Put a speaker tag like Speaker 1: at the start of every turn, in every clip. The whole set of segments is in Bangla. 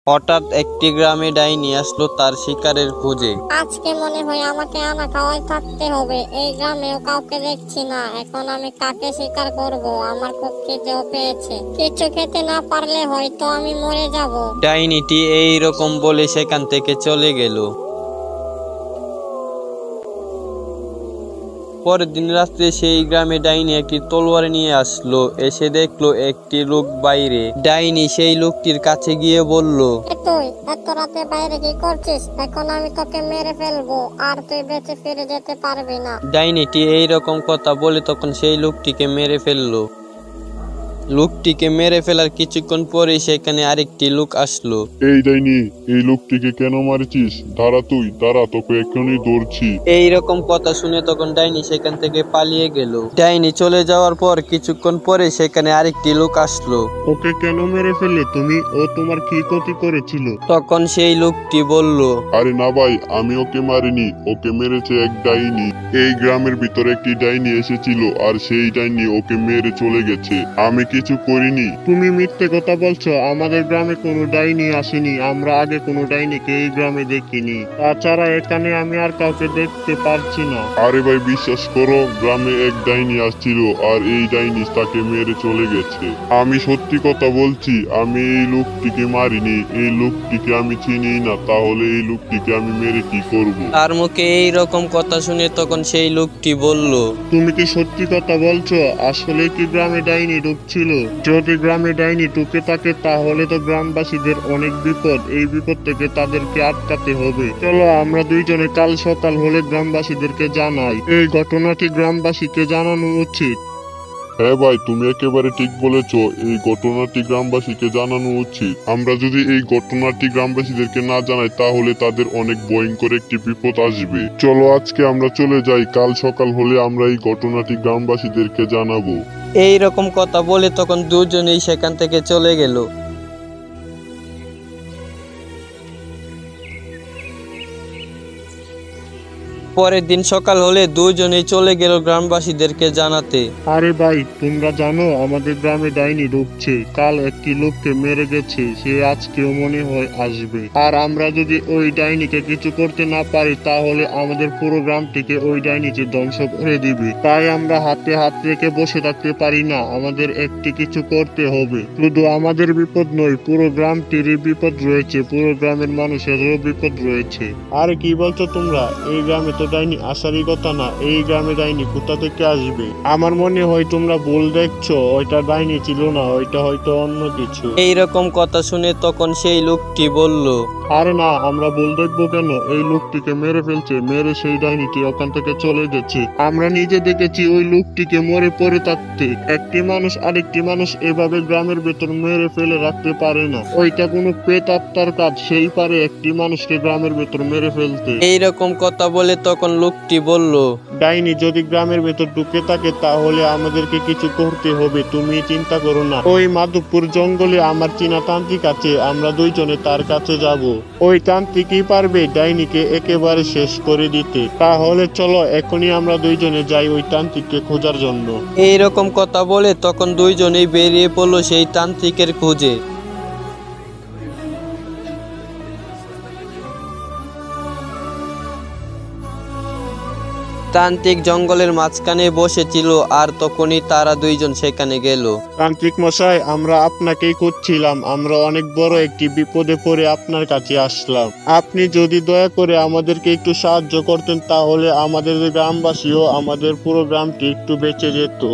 Speaker 1: হঠাৎ একটি গ্রামে ডাইনি আসলো তার শিকারের খোঁজে।
Speaker 2: আজকে মনে হয় আমাকে আনা খাওয়াই থাকতে হবে। এই গ্রামেও কাউকে দেখছি না, এখন আমি কাকে শিকার করব? আমার খুব খিদেও পেয়েছে, কিছু খেতে না পারলে হয়তো আমি মরে যাব।
Speaker 1: ডাইনিটি এই রকম বলে সেখান থেকে চলে গেল। পরের দিন রাত্রে সেই গ্রামে ডাইনি একটি তলোয়ার নিয়ে আসলো। এসে দেখলো একটি লোক বাইরে। ডাইনি সেই লোকটির কাছে গিয়ে বলল,
Speaker 2: তুই এত রাতে বাইরে কি করছিস? এখন আমি তোকে মেরে ফেলবো, আর তুই বেঁচে ফিরে যেতে পারবি না।
Speaker 1: ডাইনিটি এই রকম কথা বলে তখন সেই লোকটিকে মেরে ফেললো। লোকটিকে মেরে ফেলার কিছুক্ষণ পরে সেখানে আরেকটি লোক আসলো।
Speaker 3: এই ডাইনি, এই লোকটিকে কেন মারছিস? দাঁড়া, তুই দাঁড়া, তোকে এখনই ধরছি।
Speaker 1: এই রকম কথা শুনে তখন ডাইনি সেখান থেকে পালিয়ে গেল। ডাইনি চলে যাওয়ার পর কিছুক্ষণ পরে সেখানে আরেকটি লোক আসলো।
Speaker 4: ওকে কেন মেরে ফেললে তুমি? ও তোমার কি ক্ষতি করেছিল?
Speaker 1: তখন সেই লোকটি বলল,
Speaker 3: আরে না ভাই, আমি ওকে মারিনি, ওকে মেরেছে এক ডাইনি। এই গ্রামের ভিতরে একটি ডাইনি এসেছিল, আর সেই ডাইনি ওকে মেরে চলে গেছে, আমি কিছু করিনি।
Speaker 4: তুমি মিথ্যে কথা বলছো। আমাদের গ্রামে কোনো ডাইনি আসেনি, আমরা আগে কোনো ডাইনিকে এই গ্রামে দেখিনি। তাছাড়া এখানে আমি আর কাউকে দেখতে পারছি না।
Speaker 3: আরে ভাই, বিশ্বাস করো, গ্রামে এক ডাইনি আসছিল, আর এই ডাইনি তাকে মেরে চলে গেছে। আমি সত্যি কথা বলছি, আমি এই লোকটিকে মারিনি, এই লোকটিকে আমি চিনি না, তাহলে এই লোকটিকে আমি মেরে কি করব?
Speaker 1: তার মুখে এই রকম কথা শুনে তখন সেই লোকটি বলল,
Speaker 4: তুমি কি সত্যি কথা বলছো? আসলে কি গ্রামে ডাইনি ঢুকছিল? যদি গ্রামে ডাইনি ঢুকে থাকে তাহলে তো গ্রামবাসীদের অনেক বিপদ। এই বিপদ থেকে তাদেরকে আটকাতে হবে। চলো আমরা দুইজনে কাল সকাল হলে গ্রামবাসীদেরকে জানাই। এই ঘটনাটি গ্রামবাসীকে জানানো উচিত।
Speaker 3: হ্যাঁ ভাই, তুমি একেবারে ঠিক বলেছ, এই ঘটনাটি গ্রামবাসীকে জানানো উচিত। আমরা যদি এই ঘটনাটি গ্রামবাসীদেরকে না জানাই তাহলে তাদের অনেক ভয়ঙ্কর একটি বিপদ আসবে। চলো আজকে আমরা চলে যাই, কাল সকাল হলে আমরা এই ঘটনাটি গ্রামবাসীদেরকে জানাবো।
Speaker 1: এই রকম কথা বলে তখন দুজনেই সেখান থেকে চলে গেল। পরের দিন সকাল হলে দুজনেই চলে গেল গ্রামবাসীদেরকে জানাতে।
Speaker 4: আরে ভাই, তোমরা জানো আমাদের গ্রামে ডাইনি ঢুকছে। কাল একটি লোককে মেরে গেছে, সে আজকেও মনে হয় আসবে। আর আমরা যদি ওই ডাইনিকে কিছু করতে না পারি তাহলে আমাদের পুরো গ্রামটিকে ওই ডাইনিকে ধ্বংস করে দিবে। তাই আমরা হাতে হাত রেখে বসে থাকতে পারি না, আমাদের একটি কিছু করতে হবে। শুধু আমাদের বিপদ নয়, পুরো গ্রামটিরই বিপদ রয়েছে, পুরো গ্রামের মানুষেরও বিপদ রয়েছে। আর কি বলছো তোমরা? এই গ্রামে তো ডাইনি আসারই কথা না, এই গ্রামে ডাইনি কোথা থেকে আসবে? আমার মনে হয় তোমরা ভুল দেখছো, ওইটা ডাইনি ছিল না, ওইটা হয়তো অন্য কিছু।
Speaker 1: এই রকম কথা শুনে তখন সেই লোকটি বলল,
Speaker 4: আরে না, আমরা ভুল দেখবো কেন? এই লোকটিকে মেরে ফেলছে, মেরে সেই ডাইনিটি ওখান থেকে চলে গেছে। আমরা নিজে দেখেছি ওই লোকটিকে মরে পড়ে থাকতে। একটি মানুষ আরেকটি মানুষ এভাবে গ্রামের ভেতর মেরে ফেলে রাখতে পারে না। ওইটা কোনো প্রেতাত্মার কাজ, সেই পারে একটি মানুষকে গ্রামের ভেতর মেরে ফেলতে।
Speaker 1: এই রকম কথা বলে তখন লোকটি বলল,
Speaker 4: ডাইনি যদি গ্রামের ভেতর ঢুকে থাকে তাহলে আমাদেরকে কিছু করতে হবে, তুমি চিন্তা করো না। ওই মাধবপুর জঙ্গলে আমার চীনা তান্ত্রিক আছে, আমরা দুইজনে তার কাছে যাব। ওই তান্ত্রিকই পারবে ডাইনিকে একেবারে শেষ করে দিতে। তাহলে চলো এখনই আমরা দুইজনে যাই ওই তান্ত্রিককে খোঁজার জন্য।
Speaker 1: এই রকম কথা বলে তখন দুইজনেই বেরিয়ে পড়লো সেই তান্ত্রিকের খোঁজে। তান্ত্রিক জঙ্গলের মাঝখানে বসেছিল, আর তখনই তারা দুইজন সেখানে গেল।
Speaker 4: তান্ত্রিক মশাই, আমরা আপনাকেই খুঁজছিলাম, আমরা অনেক বড় একটি বিপদে পড়ে আপনার কাছে আসলাম। আপনি যদি দয়া করে আমাদেরকে একটু সাহায্য করতেন তাহলে আমাদের গ্রামবাসী ও আমাদের পুরো গ্রামটি একটু বেঁচে যেত।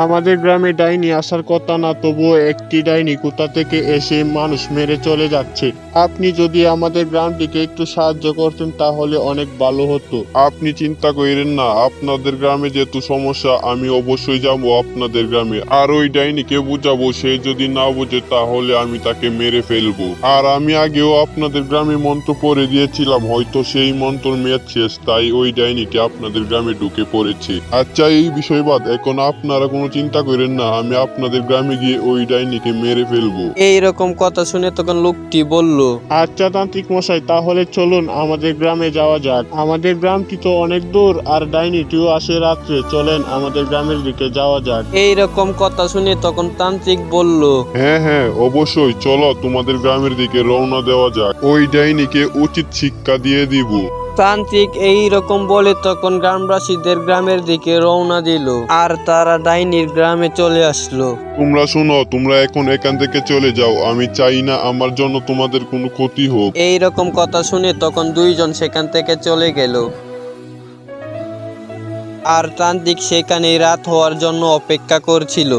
Speaker 4: আমাদের গ্রামে ডাইনি আসার কথা না, তবুও একটি ডাইনি কোথা থেকে এসে মানুষ মেরে চলে যাচ্ছে। আপনি যদি আমাদের গ্রামটিকে একটু সাহায্য করতেন তাহলে অনেক ভালো হতো।
Speaker 3: আপনি চিন্তা করেন না, আপনাদের গ্রামে যেহেতু সমস্যা, আমি অবশ্যই যাবো আপনাদের গ্রামে, আর ওই ডাইনিকে বুঝাবো। সে যদি না বুঝে তাহলে আমি তাকে মেরে ফেলবো। আর আমি আগেও আপনাদের গ্রামে মন্ত্র পড়ে দিয়েছিলাম, হয়তো সেই মন্ত্র মেয়াদ শেষ, তাই ওই ডাইনিটি আপনাদের গ্রামে ঢুকে পড়েছে। আচ্ছা, এই বিষয় বাদ, এখন আপনারা কোনো কোনো চিন্তা করেন না, আমি আপনাদের গ্রামে গিয়ে ওই ডাইনিকে মেরে ফেলবো।
Speaker 1: এইরকম কথা শুনে তখন লোকটি বলল,
Speaker 4: আচ্ছা তান্ত্রিক মশাই, তাহলে চলুন আমাদের গ্রামে যাওয়া যাক। আমাদের গ্রামটি তো অনেক দূর, আর ডাইনিটিও আসে রাত্রে। চলেন আমাদের গ্রামের দিকে যাওয়া যাক।
Speaker 1: এইরকম কথা শুনে তখন তান্ত্রিক বলল,
Speaker 3: হ্যাঁ হ্যাঁ অবশ্যই, চলো তোমাদের গ্রামের দিকে রওনা দেওয়া যাক, ওই ডাইনিকে উচিত শিক্ষা দিয়ে দিব।
Speaker 1: তান্ত্রিক এইরকম বলে তখন গ্রামবাসীদের গ্রামের দিকে রওনা দিল, আর তারা ডাইনির গ্রামে চলে আসলো।
Speaker 3: তোমরা শোনো, তোমরা এখন এখান থেকে চলে যাও, আমি চাই না আমার জন্য তোমাদের কোনো ক্ষতি হোক।
Speaker 1: এইরকম কথা শুনে তখন দুইজন সেখান থেকে চলে গেল, আর তান্ত্রিক সেখানেই রাত হওয়ার জন্য অপেক্ষা করছিল।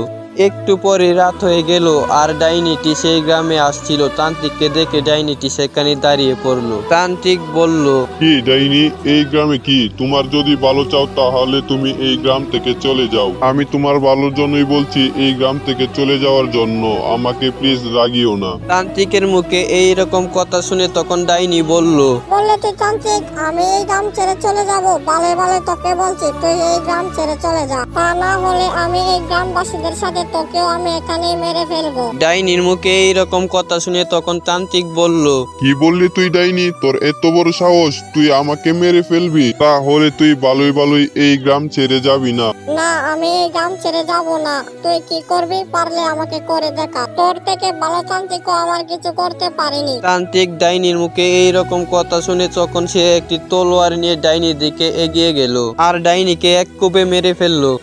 Speaker 1: একটু পরে রাত হয়ে গেল, আর ডাইনিটি সেই গ্রামে আসছিল। তান্ত্রিককে দেখে ডাইনিটি সেখানে দাঁড়িয়ে পড়লো। তান্ত্রিক বলল,
Speaker 3: কি ডাইনি, এই গ্রামে কি? তোমার যদি ভালো চাও তাহলে তুমি এই গ্রাম থেকে চলে যাও। আমি তোমার ভালোর জন্যই বলছি, এই গ্রাম থেকে চলে যাওয়ার জন্য। আমাকে প্লিজ রাগিও না।
Speaker 1: তান্ত্রিকের মুখে এইরকম কথা শুনে তখন ডাইনি বলল,
Speaker 2: বললে তুই তান্ত্রিক, আমি এই গ্রাম ছেড়ে চলে যাব? বালে বালে তোকে বলছি, তুই এই গ্রাম ছেড়ে চলে যা, তা না হলে আমি এই গ্রামবাসীদের সাথে তোকেও আমি এখানেই মেরে ফেলবো।
Speaker 1: ডাইনির মুখে এইরকম কথা শুনে তখন তান্ত্রিক বলল,
Speaker 3: কি বললি তুই ডাইনি? তোর এত বড় সাহস, তুই আমাকে মেরে ফেলবি? তাহলে তুই ভালোই ভালোই এই গ্রাম ছেড়ে যাবি না।
Speaker 2: না, আমি এই গ্রাম ছেড়ে যাব না। তুই কি করবি পারলে আমাকে করে দেখা। তোর থেকে ভালো তান্ত্রিকও আমার কিছু করতে পারিনি।
Speaker 1: তান্ত্রিক ডাইনির মুখে এইরকম কথা শুনে তখন সে একটি তলোয়ার নিয়ে ডাইনির দিকে এগিয়ে গেল, আর ডাইনিকে এক কোপে মেরে ফেললো।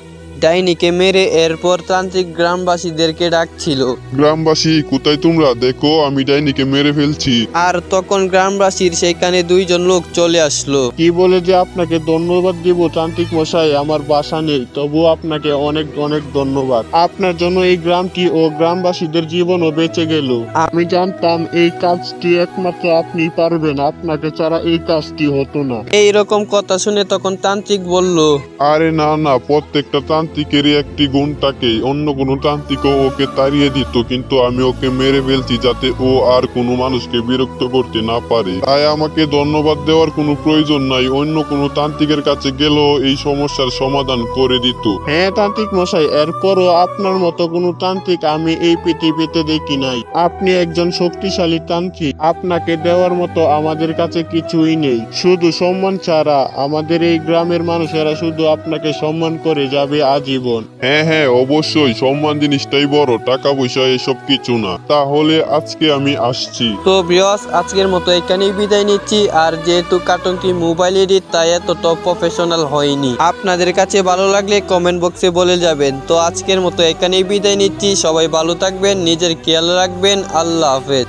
Speaker 1: ডাইনিকে মেরে এরপর তান্ত্রিক গ্রামবাসীদেরকে ডাকছিল।
Speaker 3: গ্রামবাসী কোথায় তোমরা? দেখো আমি ডাইনিকে মেরে ফেলছি।
Speaker 1: আর তখন গ্রামবাসীর সেখানে দুইজন লোক চলে আসলো।
Speaker 4: কি বলে যে আপনাকে ধন্যবাদ দিব তান্ত্রিক মশাই, আমার বাসা নেই, তবু আপনাকে অনেক অনেক ধন্যবাদ। আপনার জন্য এই গ্রামটি ও গ্রামবাসীদের জীবনও বেঁচে গেল। আমি জানতাম এই কাজটি একমাত্র আপনি পারবেন, আপনাকে ছাড়া এই কাজটি হতো না।
Speaker 1: এইরকম কথা শুনে তখন তান্ত্রিক বলল,
Speaker 3: আরে না না, প্রত্যেকটা তান্ত্রিকেরই একটি গুণ থাকে। অন্য কোনো তান্ত্রিকও ওকে তাড়িয়ে দিত, কিন্তু আমি ওকে মেরে ফেলছি যাতে ও আর কোনো মানুষকে বিরক্ত করতে না পারে। তাই আমাকে ধন্যবাদ দেওয়ার কোনো প্রয়োজন নাই। অন্য কোনো তান্ত্রিকের কাছে গেলেও এই সমস্যার সমাধান করে দিত।
Speaker 4: হ্যাঁ তান্ত্রিক মশাই, এরপরও আপনার মতো কোনো তান্ত্রিক আমি এই পৃথিবীতে দেখি নাই। আপনি একজন শক্তিশালী তান্ত্রিক, আপনাকে দেওয়ার মতো আমাদের কাছে কিছুই নেই। শুধু সম্মান ছাড়া আমাদের এই গ্রামের মানুষেরা শুধু আপনাকে সম্মান করে যাবে আজীবন।
Speaker 3: হ্যাঁ হ্যাঁ অবশ্যই, সম্মান জিনিসটাই বড়, টাকা পয়সা এসব কিছু না। তাহলে আজকে আমি আসছি।
Speaker 1: তো ভিউয়ার্স, আজকের মতো এখানেই বিদায় নিচ্ছি। আর যেহেতু কার্টুনটি মোবাইল এডিট, তাই এতটা প্রফেশনাল হয়নি। আপনাদের কাছে ভালো লাগলে কমেন্ট বক্সে বলে যাবেন। তো আজকের মতো এখানেই বিদায় নিচ্ছি। সবাই ভালো থাকবেন, নিজের খেয়াল রাখবেন। আল্লাহ হাফেজ।